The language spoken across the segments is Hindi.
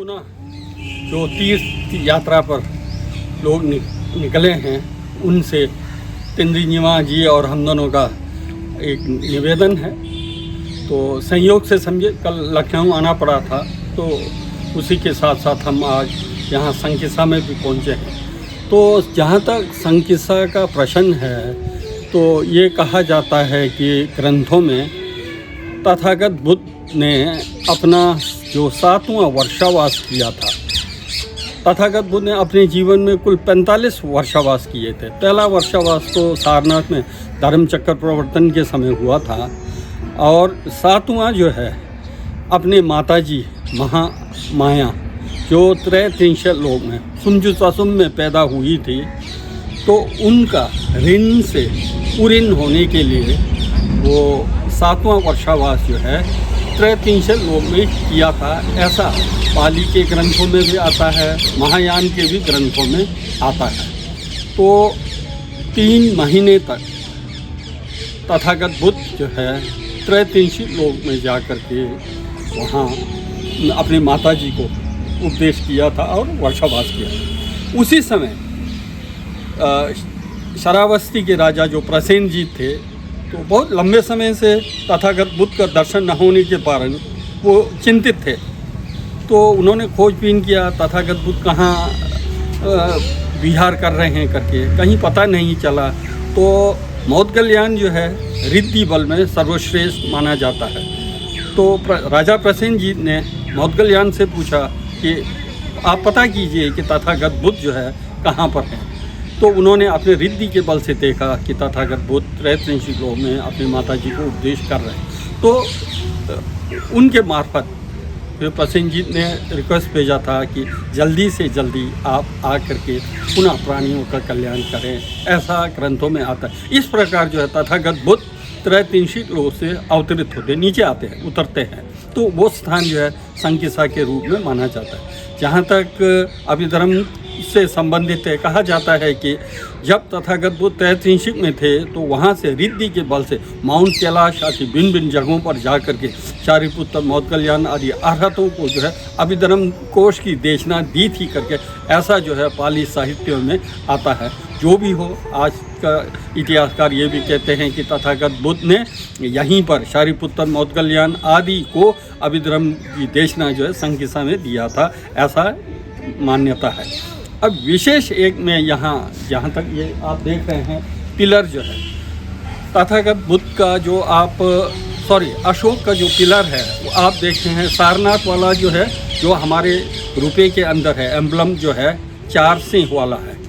पुनः जो तीर्थ यात्रा पर लोग निकले हैं उनसे तेंद्री न्यिमा जी और हम दोनों का एक निवेदन है। तो संयोग से समझे कल लखनऊ आना पड़ा था, तो उसी के साथ साथ हम आज यहाँ संकिसा में भी पहुँचे हैं। तो जहाँ तक संकिसा का प्रश्न है, तो ये कहा जाता है कि ग्रंथों में तथागत बुद्ध ने अपना जो 7वां वर्षावास किया था, तथागत बुद्ध ने अपने जीवन में कुल 45 वर्षावास किए थे। पहला वर्षावास तो सारनाथ में धर्मचक्र प्रवर्तन के समय हुआ था, और 7वां जो है अपने माताजी महामाया जो त्रैतिंशल लोक में सुमजुसासुम में पैदा हुई थी, तो उनका ऋण से पूर्ण होने के लिए वो 7वां वर्षावास जो है त्रैतिंशल लोक में किया था। ऐसा पाली के ग्रंथों में भी आता है, महायान के भी ग्रंथों में आता है। तो 3 महीने तक तथागत बुद्ध जो है त्रैतिंशी लोक में जा कर के वहाँ अपनी माताजी को उपदेश किया था और वर्षावास किया। उसी समय शरावस्ती के राजा जो प्रसेनजीत थे, तो बहुत लंबे समय से तथागत बुद्ध का दर्शन न होने के कारण वो चिंतित थे। तो उन्होंने खोजबीन किया तथागत बुद्ध कहाँ विहार कर रहे हैं करके, कहीं पता नहीं चला। तो मौदगल्यान जो है रिद्धि बल में सर्वश्रेष्ठ माना जाता है। तो राजा प्रसेनजीत ने मौदगल्यान से पूछा कि आप पता कीजिए कि तथागत बुद्ध जो है कहाँ पर है। तो उन्होंने अपने रिद्धि के बल से देखा कि तथागत बुद्ध त्रैतिंशी लोक में अपनी माताजी को उपदेश कर रहे हैं। तो उनके मार्फत फिर प्रसेनजीत ने रिक्वेस्ट भेजा था कि जल्दी से जल्दी आप आकर के पुनः प्राणियों का कल्याण करें। ऐसा ग्रंथों में आता है। इस प्रकार जो है तथागत बुद्ध त्रैतिंशी लोक से अवतरित होते नीचे आते हैं, उतरते हैं। तो वो स्थान जो है संकिसा के रूप में माना जाता है। जहाँ तक अभिधर्म से संबंधित है, कहा जाता है कि जब तथागत बुद्ध त्रैतिंशिक में थे, तो वहाँ से रिद्धि के बल से माउंट कैलाश आदि भिन्न भिन्न जगहों पर जा कर के शारिपुत्र, मौदगल्यान आदि अरहतों को जो है अभिधर्म कोश की देशना दी थी करके ऐसा जो है पाली साहित्य में आता है। जो भी हो, आज का इतिहासकार ये भी कहते हैं कि तथागत बुद्ध ने यहीं पर शारिपुत्र, मौदगल्यान आदि को अभिधर्म की देशना जो है संकिसा में दिया था, ऐसा मान्यता है। अब विशेष एक में यहाँ जहाँ तक ये आप देख रहे हैं पिलर जो है तथागत बुद्ध का, जो आप अशोक का जो पिलर है वो आप देखते हैं। सारनाथ वाला जो है, जो हमारे रुपये के अंदर है, एम्बलम जो है 4 सिंह वाला है।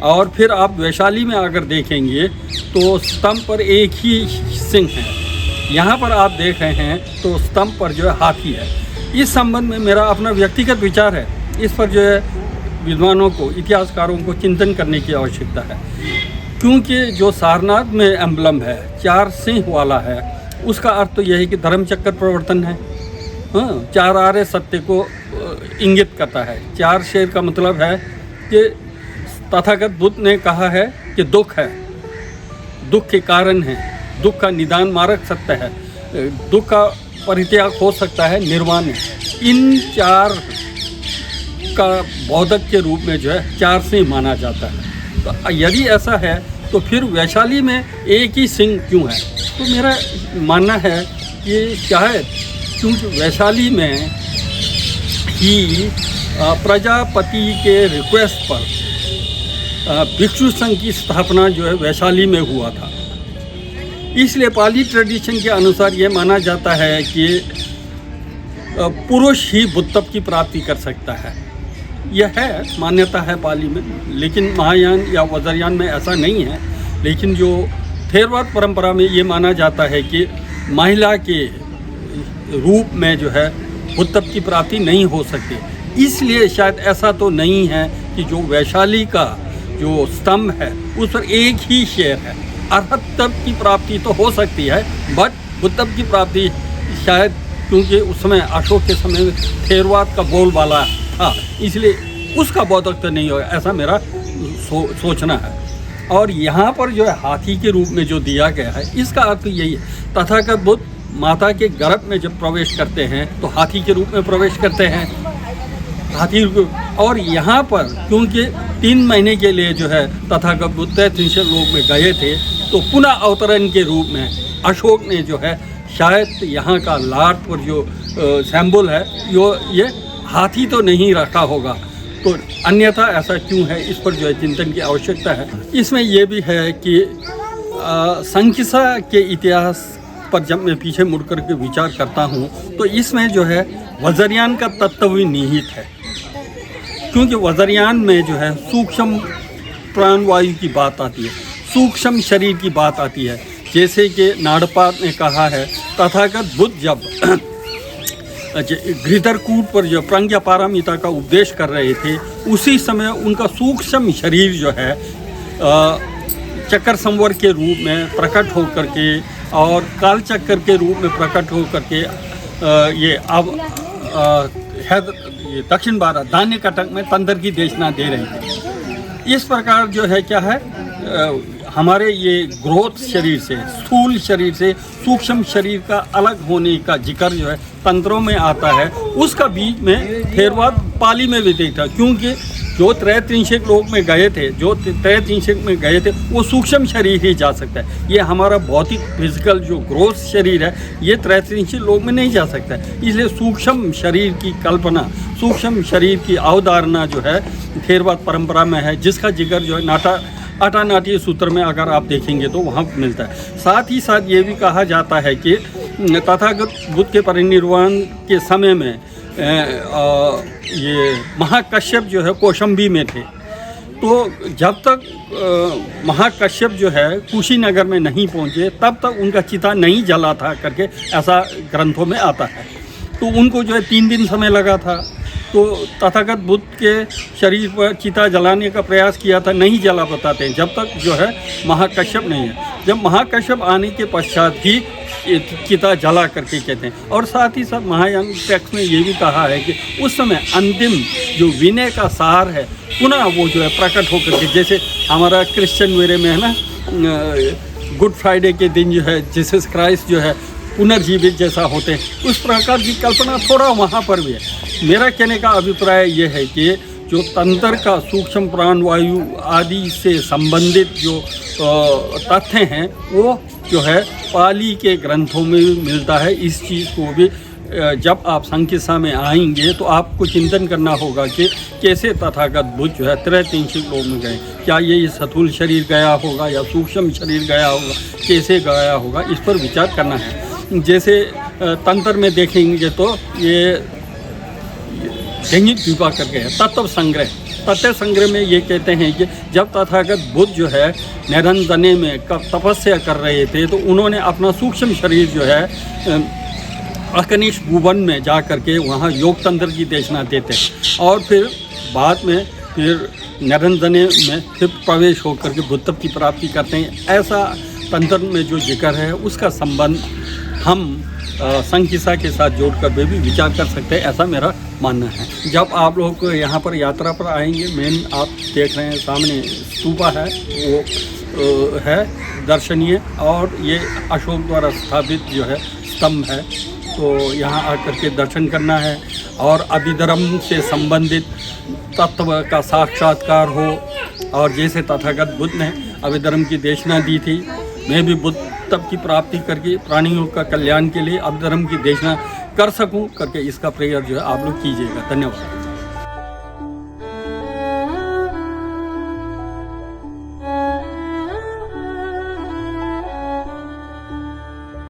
और फिर आप वैशाली में अगर देखेंगे तो स्तंभ पर एक ही सिंह है। यहाँ पर आप देख रहे हैं तो स्तंभ पर जो है हाथी है। इस संबंध में मेरा अपना व्यक्तिगत विचार है। इस पर जो है विद्वानों को, इतिहासकारों को चिंतन करने की आवश्यकता है, क्योंकि जो सारनाथ में एम्बलम है 4 सिंह वाला है, उसका अर्थ तो यह है कि धर्मचक्र प्रवर्तन है। 4 आर्य सत्य को इंगित करता है। 4 शेर का मतलब है कि तथागत बुद्ध ने कहा है कि दुख है, दुख के कारण है, दुख का निदान मार्ग सत्य है, दुख का परित्याग हो सकता है, निर्वाण है। इन 4 का बोधक के रूप में जो है 4 सिंह माना जाता है। तो यदि ऐसा है तो फिर वैशाली में एक ही सिंह क्यों है? तो मेरा मानना है कि शायद क्योंकि वैशाली में ही प्रजापति के रिक्वेस्ट पर भिक्षु संघ की स्थापना जो है वैशाली में हुआ था। इसलिए पाली ट्रेडिशन के अनुसार ये माना जाता है कि पुरुष ही बुद्धत्व की प्राप्ति कर सकता है। यह है मान्यता है पाली में, लेकिन महायान या वज्रयान में ऐसा नहीं है। लेकिन जो थेरवाद परंपरा में ये माना जाता है कि महिला के रूप में जो है बुद्धत्व की प्राप्ति नहीं हो सकती। इसलिए शायद ऐसा तो नहीं है कि जो वैशाली का जो स्तंभ है उस पर एक ही शेर है। अरहत्व की प्राप्ति तो हो सकती है, बट बुद्धत्व की प्राप्ति शायद, क्योंकि उस समय अशोक के समय में थेरवाद का बोलबाला था, इसलिए उसका बोधक तो नहीं होगा, ऐसा मेरा सोचना है। और यहाँ पर जो है हाथी के रूप में जो दिया गया है, इसका अर्थ यही है, तथागत बुद्ध माता के गर्भ में जब प्रवेश करते हैं तो हाथी के रूप में प्रवेश करते हैं। हाथी और यहाँ पर क्योंकि 3 महीने के लिए जो है तथागत बुद्ध 300 लोग में गए थे, तो पुनः अवतरण के रूप में अशोक ने जो है शायद यहाँ का लाट पर जो सिंबल है ये हाथी तो नहीं रखा होगा, तो अन्यथा ऐसा क्यों है, इस पर जो है चिंतन की आवश्यकता है। इसमें यह भी है कि संकिसा के इतिहास पर जब मैं पीछे मुड़ कर के विचार करता हूँ तो इसमें जो है वज्रयान का तत्व भी निहित है, क्योंकि वज्रयान में जो है सूक्ष्म प्राणवायु की बात आती है, सूक्ष्म शरीर की बात आती है। जैसे कि नाड़पात ने कहा है, तथागत बुद्ध जब घृतरकूट पर जो प्रज्ञा पारमिता का उपदेश कर रहे थे, उसी समय उनका सूक्ष्म शरीर जो है चक्र संवर के रूप में प्रकट हो करके और काल चक्र के रूप में प्रकट हो करके ये अब ये दक्षिण भारत धान्य कटक में तंत्र की देशना दे रहे थे। इस प्रकार जो है क्या है, हमारे ये ग्रोथ शरीर से, स्थूल शरीर से सूक्ष्म शरीर का अलग होने का जिक्र जो है तंत्रों में आता है। उसका बीच में फिर बाद पाली में भी देखा, क्योंकि जो त्रैत्रिंशिक लोक में गए थे, वो सूक्ष्म शरीर ही जा सकता है। ये हमारा भौतिक फिजिकल जो ग्रोथ शरीर है, ये त्रैत्रिंशिक लोक में नहीं जा सकता है। इसलिए सूक्ष्म शरीर की कल्पना, सूक्ष्म शरीर की अवधारणा जो है थेरवाद परंपरा में है, जिसका जिक्र जो है अटानाटी सूत्र में अगर आप देखेंगे तो वहाँ मिलता है। साथ ही साथ ये भी कहा जाता है कि तथागत बुद्ध के परिनिर्वाण के समय में ये महाकश्यप जो है कौशंबी में थे, तो जब तक महाकश्यप जो है कुशीनगर में नहीं पहुँचे तब तक उनका चिता नहीं जला था करके ऐसा ग्रंथों में आता है। तो उनको जो है 3 दिन समय लगा था। तो तथागत बुद्ध के शरीर पर चिता जलाने का प्रयास किया था, नहीं जला बताते हैं जब तक जो है महाकश्यप नहीं है। जब महाकश्यप आने के पश्चात ही चिता जला करके कहते हैं। और साथ ही साथ महायान टेक्स्ट में ये भी कहा है कि उस समय अंतिम जो विनय का सार है पुनः वो जो है प्रकट होकर के, जैसे हमारा क्रिश्चियन वेरे में है ना, गुड फ्राइडे के दिन जो है जीसस क्राइस्ट जो है पुनर्जीवित जैसा होते हैं, उस प्रकार की कल्पना थोड़ा वहाँ पर भी है। मेरा कहने का अभिप्राय ये है कि जो तंत्र का सूक्ष्म प्राणवायु आदि से संबंधित जो तथ्य हैं वो जो है पाली के ग्रंथों में भी मिलता है। इस चीज़ को भी जब आप संकिसा में आएंगे तो आपको चिंतन करना होगा कि कैसे तथागत बुद्ध जो है त्रैत्रिंशिक लोक में गए, क्या ये स्थूल शरीर गया होगा या सूक्ष्म शरीर गया होगा, कैसे गया होगा, इस पर विचार करना है। जैसे तंत्र में देखेंगे तो ये ढेंगी द्वीपा करके है तत्व संग्रह में ये कहते हैं कि जब तथागत बुद्ध जो है निरंजने में तपस्या कर रहे थे तो उन्होंने अपना सूक्ष्म शरीर जो है अकनिश भुवन में जा करके वहाँ योग तंत्र की देशना देते हैं और फिर बाद में फिर निरंजने में फिर प्रवेश होकर के बुद्धत्व की प्राप्ति करते हैं। ऐसा तंत्र में जो जिक्र है उसका संबंध हम संकिसा के साथ जोड़कर भी विचार कर सकते हैं, ऐसा मेरा मानना है। जब आप लोग यहाँ पर यात्रा पर आएंगे, मेन आप देख रहे हैं सामने स्तूपा है, वो है दर्शनीय, और ये अशोक द्वारा स्थापित जो है स्तंभ है, तो यहाँ आकर के दर्शन करना है और अभिधर्म से संबंधित तत्व का साक्षात्कार हो। और जैसे तथागत बुद्ध ने अभिधर्म की देशना दी थी, मैं भी बुद्ध तब की प्राप्ति करके प्राणियों का कल्याण के लिए अभिधर्म की देशना कर सकूं करके इसका प्रेयर जो है आप लोग कीजिएगा। धन्यवाद।